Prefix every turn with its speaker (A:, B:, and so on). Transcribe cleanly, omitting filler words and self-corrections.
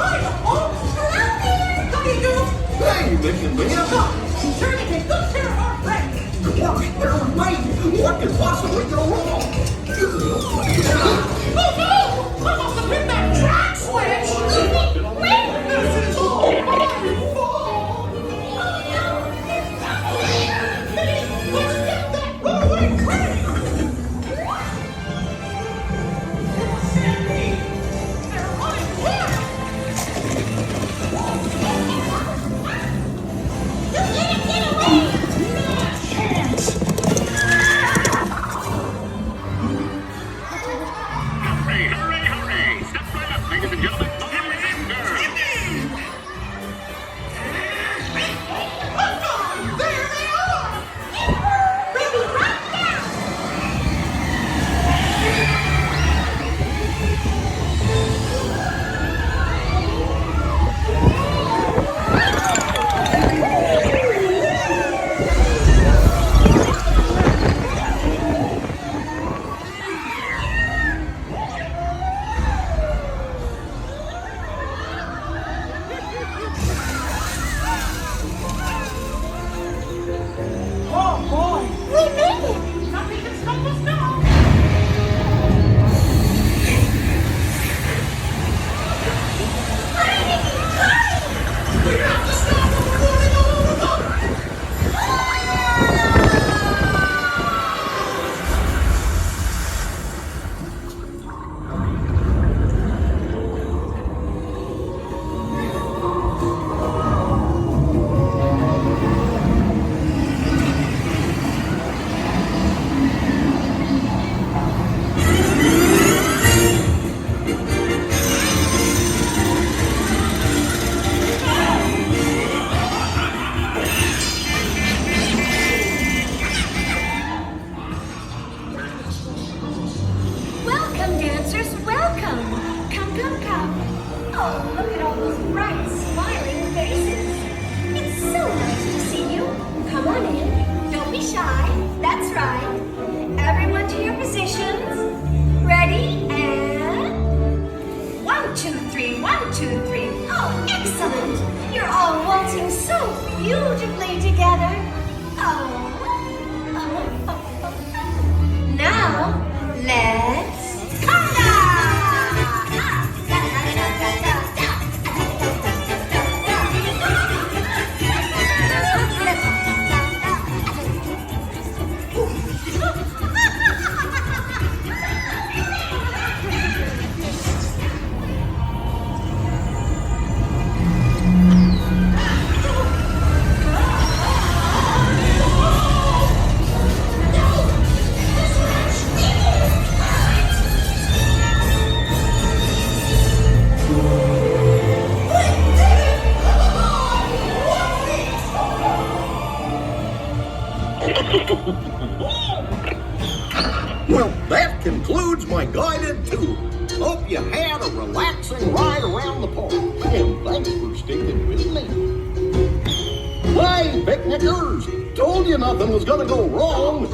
A: How do you do?
B: Hey, Mickey and Minnie.
A: Be sure to take good care of our friends.
B: You're right there with me. What could possibly go wrong?
A: Oh no! I must have hit that track switch! This is all my fault! Oh no! It's double here! Minnie, let's get that runaway train! Sandy! They're running quick! You can't get away! Not a chance!
C: Hurry, hurry, hurry! Step right up, ladies and gentlemen. Everything girls.
A: There they are! We'll be right down! Oh boy! We made it! Nothing can stop us now! We have to stop them before they go over the...
D: Welcome, dancers, welcome! Come, come, come! Oh, look at all those bright, smiling faces! It's so nice to see you! Come on in, don't be shy, that's right! Everyone to your positions! Ready, and... 1, 2, 3, 1, 2, 3! Oh, excellent! You're all waltzing so beautifully together! Oh. Now, let's conga!
B: Well, that concludes my guided tour. Hope you had a relaxing ride around the park. And thanks for sticking with me. Hey, picnickers! Told you nothing was gonna go wrong.